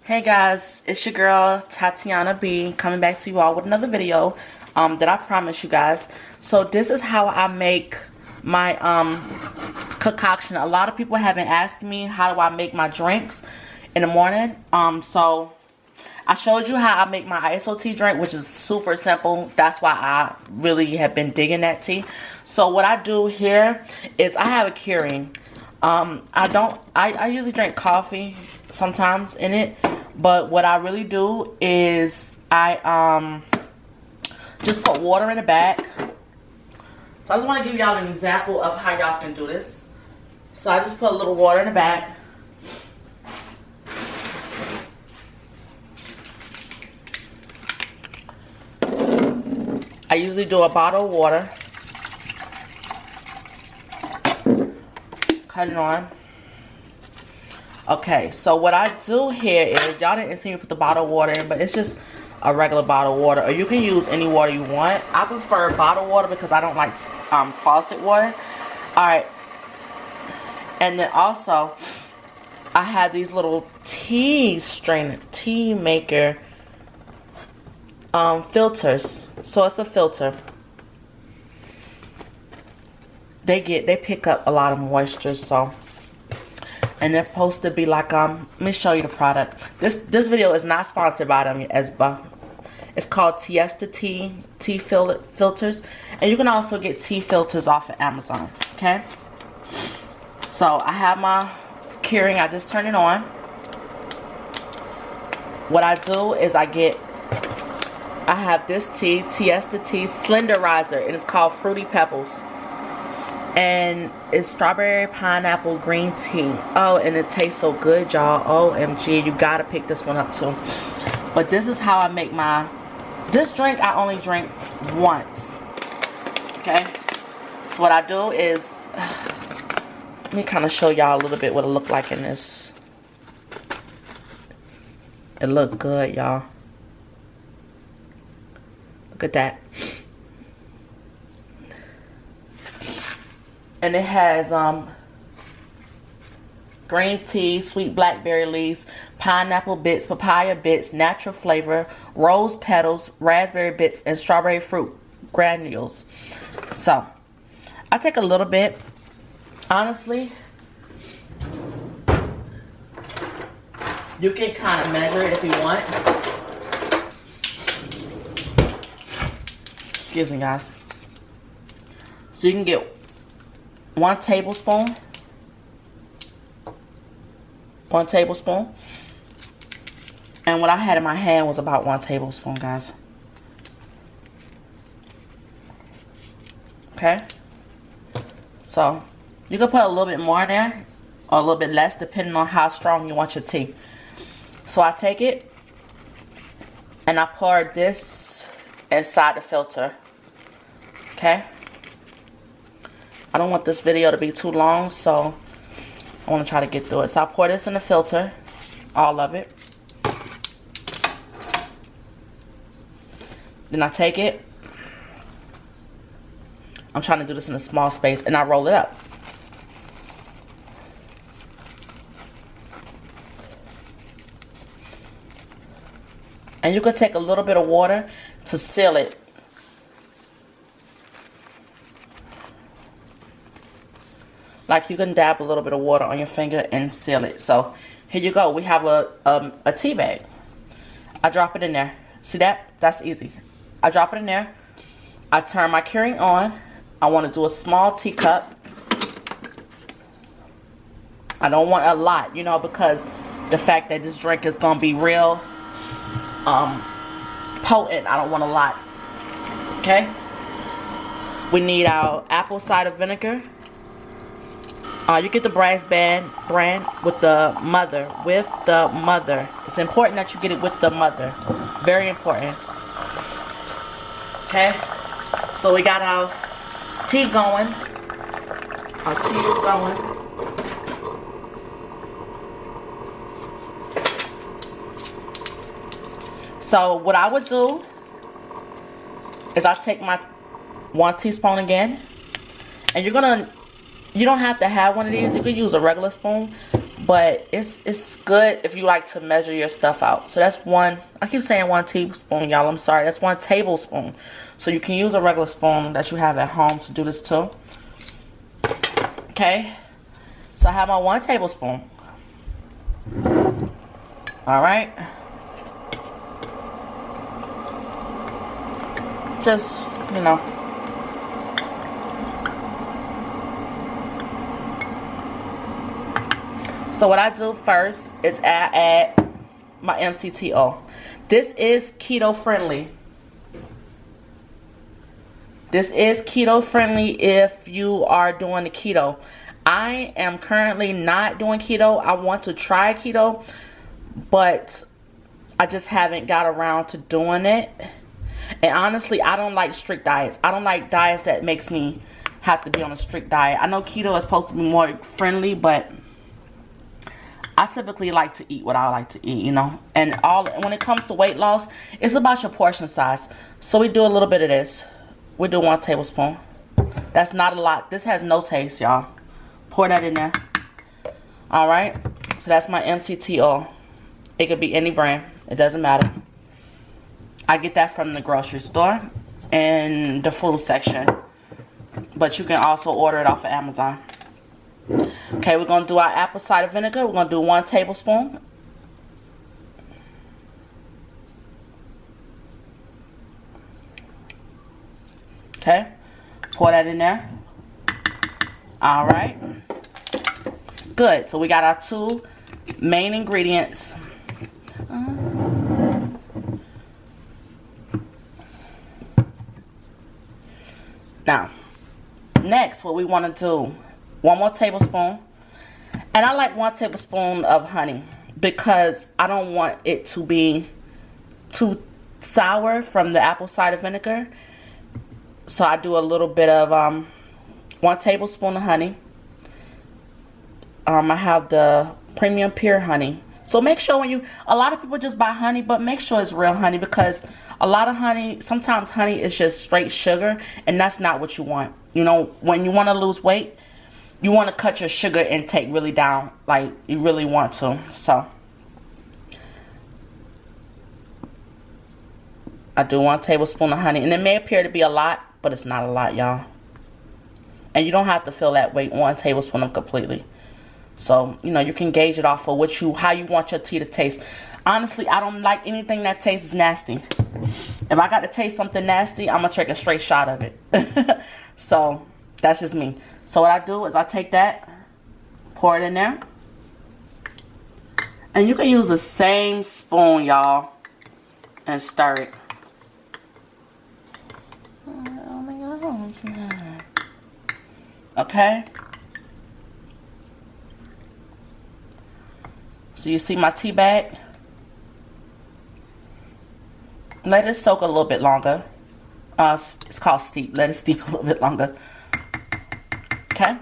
Hey guys, it's your girl Tatiana B coming back to you all with another video that I promised you guys. So this is how I make my concoction. A lot of people have been asking me how do I make my drinks in the morning. So I showed you how I make my ISO tea drink, which is super simple. That's why I really have been digging that tea. So what I do here is I have a Keurig. I usually drink coffee sometimes in it, but what I really do is I just put water in the bag. So I just want to give y'all an example of how y'all can do this. So I just put a little water in the bag. I usually do a bottle of water. Cut it on. Okay, so what I do here is, y'all didn't see me put the bottle of water in, but it's just a regular bottle of water, or you can use any water you want. I prefer bottled water because I don't like faucet water. Alright, and then also I have these little tea maker filters. So it's a filter. They pick up a lot of moisture, so, and they're supposed to be like let me show you the product. This video is not sponsored by them it's called Tiesta tea filters, and you can also get tea filters off of Amazon. Okay, so I have my Keurig. I just turn it on. What I do is I have this tea, Tiesta tea Slenderizer, and it's called Fruity Pebbles. And it's strawberry pineapple green tea. Oh, and it tastes so good, y'all. OMG, you gotta pick this one up too. But this is how I make this drink. I only drink once. Okay, so what I do is let me kind of show y'all a little bit what it look like in this. It look good, y'all. Look at that. And it has green tea, sweet blackberry leaves, pineapple bits, papaya bits, natural flavor, rose petals, raspberry bits, and strawberry fruit granules. So I take a little bit. Honestly, you can kind of measure it if you want. Excuse me, guys. So you can get 1 tablespoon. 1 tablespoon. And what I had in my hand was about 1 tablespoon, guys. Okay. So you can put a little bit more in there or a little bit less depending on how strong you want your tea. So I take it and I pour this inside the filter. Okay. I don't want this video to be too long, so I want to try to get through it. So I pour this in the filter, all of it. Then I take it. I'm trying to do this in a small space, and I roll it up. And you could take a little bit of water to seal it. Like, you can dab a little bit of water on your finger and seal it. So here you go. We have a tea bag. I drop it in there. See that? That's easy. I drop it in there. I turn my Keurig on. I want to do a small teacup. I don't want a lot, you know, because the fact that this drink is gonna be real potent. I don't want a lot. Okay. We need our apple cider vinegar. You get the brass brand with the mother. It's important that you get it with the mother. Very important. Okay. So we got our tea going. Our tea is going. So what I would do is I take my 1 teaspoon again, and you don't have to have one of these. You can use a regular spoon, but it's good if you like to measure your stuff out. So that's one, I keep saying 1 teaspoon, y'all, I'm sorry, that's 1 tablespoon. So you can use a regular spoon that you have at home to do this too. Okay, so I have my 1 tablespoon. All right, just, you know, so what I do first is I add my MCT oil. This is keto friendly. This is keto friendly if you are doing the keto. I am currently not doing keto. I want to try keto, but I just haven't got around to doing it. And honestly, I don't like strict diets. I don't like diets that makes me have to be on a strict diet. I know keto is supposed to be more friendly, but I typically like to eat what I like to eat, you know. And when it comes to weight loss, it's about your portion size. So we do a little bit of this. We do 1 tablespoon. That's not a lot. This has no taste, y'all. Pour that in there. All right. So that's my MCT oil. It could be any brand. It doesn't matter. I get that from the grocery store and the food section. But you can also order it off of Amazon. Okay, we're going to do our apple cider vinegar. We're going to do 1 tablespoon. Okay, pour that in there. All right. Good. So we got our 2 main ingredients. Now, next, what we want to do, 1 more tablespoon. And I like 1 tablespoon of honey because I don't want it to be too sour from the apple cider vinegar. So I do a little bit of 1 tablespoon of honey. I have the premium pure honey. So make sure a lot of people just buy honey, but make sure it's real honey, because a lot of honey, sometimes honey is just straight sugar, and that's not what you want. You know, when you want to lose weight, you want to cut your sugar intake really down, like you really want to. So I do 1 tablespoon of honey, and it may appear to be a lot, but it's not a lot, y'all. And you don't have to fill that weight 1 tablespoon up completely. So, you know, you can gauge it off of how you want your tea to taste. Honestly, I don't like anything that tastes nasty. If I got to taste something nasty, I'm going to take a straight shot of it. So, that's just me. So, what I do is I take that, pour it in there. And you can use the same spoon, y'all, and stir it. Oh my God. Okay. So you see my tea bag? Let it soak a little bit longer. It's called steep. Let it steep a little bit longer. Okay.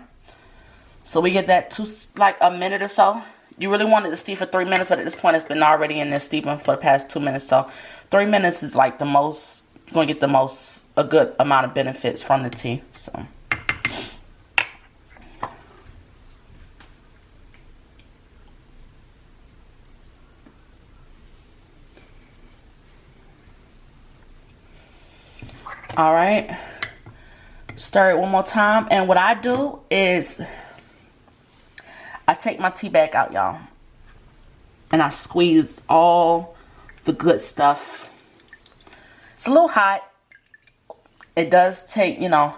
So we get that to like a minute or so. You really want it to steep for 3 minutes, but at this point it's been already in there steeping for the past 2 minutes. So 3 minutes is like the most, you're going to get a good amount of benefits from the tea. So. All right, stir it one more time, and what I do is I take my tea bag out, y'all, and I squeeze all the good stuff. It's a little hot. It does take, you know,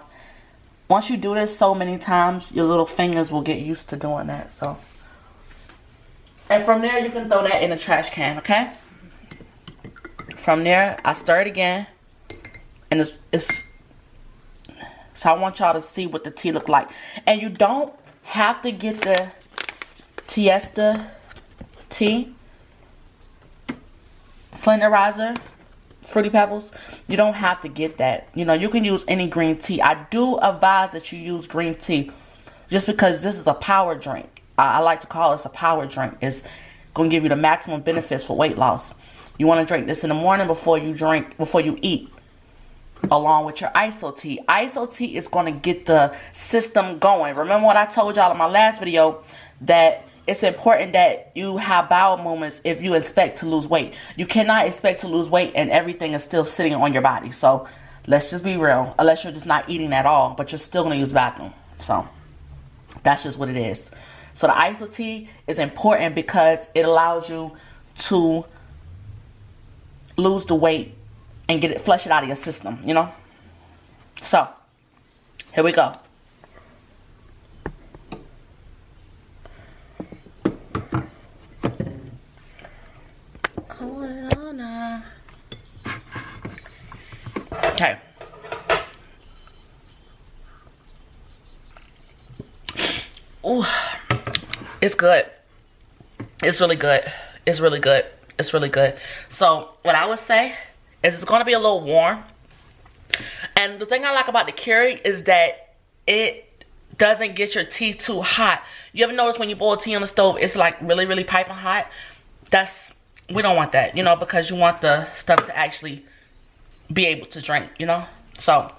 once you do this so many times, your little fingers will get used to doing that. So, and from there you can throw that in the trash can, okay? From there, I stir it again. And so I want y'all to see what the tea look like. And you don't have to get the Tiesta tea, Flenderizer, Fruity Pebbles. You don't have to get that. You know, you can use any green tea. I do advise that you use green tea just because this is a power drink. I like to call this a power drink. It's going to give you the maximum benefits for weight loss. You want to drink this in the morning before you eat. Along with your ISO tea. ISO tea is going to get the system going. Remember what I told y'all in my last video, that it's important that you have bowel movements if you expect to lose weight. You cannot expect to lose weight and everything is still sitting on your body. So let's just be real. Unless you're just not eating at all, but you're still going to use the bathroom. So that's just what it is. So the iced tea is important because it allows you to lose the weight and get it, flush it out of your system, you know. So here we go. Okay. Ooh, it's good. It's really good. It's really good. It's really good. So what I would say is it's going to be a little warm. And the thing I like about the Keurig is that it doesn't get your tea too hot. You ever notice when you boil tea on the stove, it's like really, really piping hot? We don't want that, you know, because you want the stuff to actually be able to drink, you know? So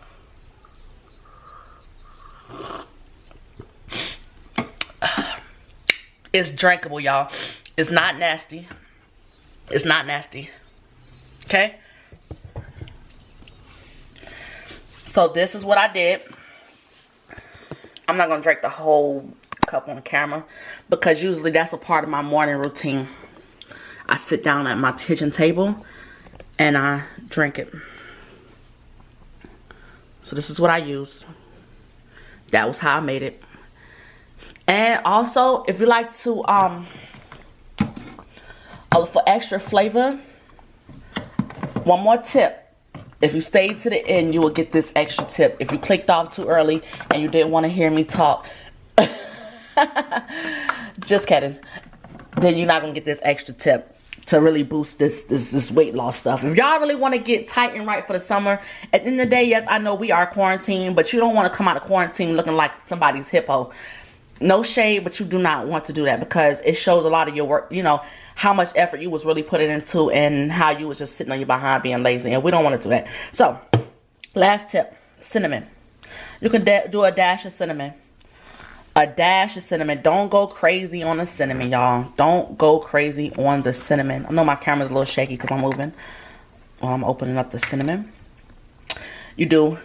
it's drinkable, y'all. It's not nasty. It's not nasty. Okay? So this is what I did. I'm not gonna drink the whole cup on camera because usually that's a part of my morning routine. I sit down at my kitchen table and I drink it. So this is what I use. That was how I made it. And also, if you like to for extra flavor, one more tip. If you stayed to the end, you will get this extra tip. If you clicked off too early and you didn't want to hear me talk, just kidding, then you're not gonna get this extra tip to really boost this weight loss stuff. If y'all really want to get tight and right for the summer, at the end of the day, yes, I know we are quarantined, but you don't want to come out of quarantine looking like somebody's hippo. No shade, but you do not want to do that because it shows a lot of your work, you know, how much effort you was really putting into and how you was just sitting on your behind being lazy, and we don't want to do that. So, last tip, cinnamon. You can do a dash of cinnamon. A dash of cinnamon. Don't go crazy on the cinnamon, y'all. Don't go crazy on the cinnamon. I know my camera's a little shaky because I'm moving while I'm opening up the cinnamon. You do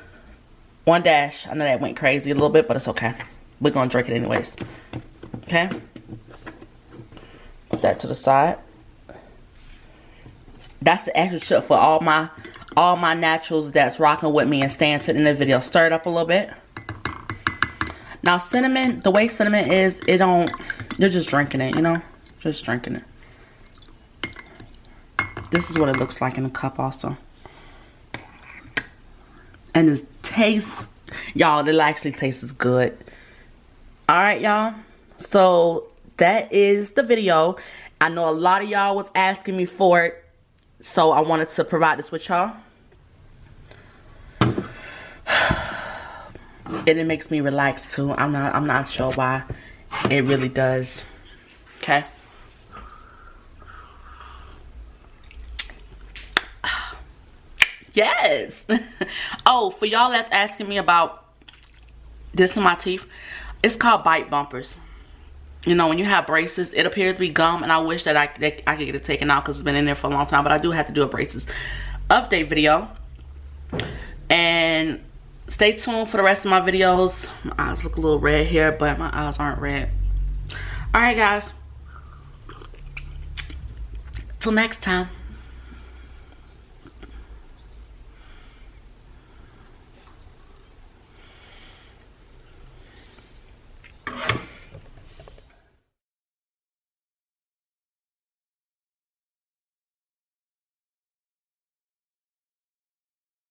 one dash. I know that went crazy a little bit, but it's okay. We're going to drink it anyways. Okay? Put that to the side. That's the extra tip for all my naturals that's rocking with me and staying sitting in the video. Stir it up a little bit. Now cinnamon, the way cinnamon is, you're just drinking it, you know? Just drinking it. This is what it looks like in a cup also. And this tastes, y'all, it actually tastes good. Alright, y'all. So that is the video. I know a lot of y'all was asking me for it, so I wanted to provide this with y'all. And it makes me relax too. I'm not sure why. It really does. Okay. Yes. Oh, for y'all that's asking me about this in my teeth, it's called bite bumpers. You know, when you have braces, it appears to be gum, and I wish that I could get it taken out because it's been in there for a long time, but I do have to do a braces update video. And stay tuned for the rest of my videos. My eyes look a little red here, but my eyes aren't red. Alright, guys. Till next time.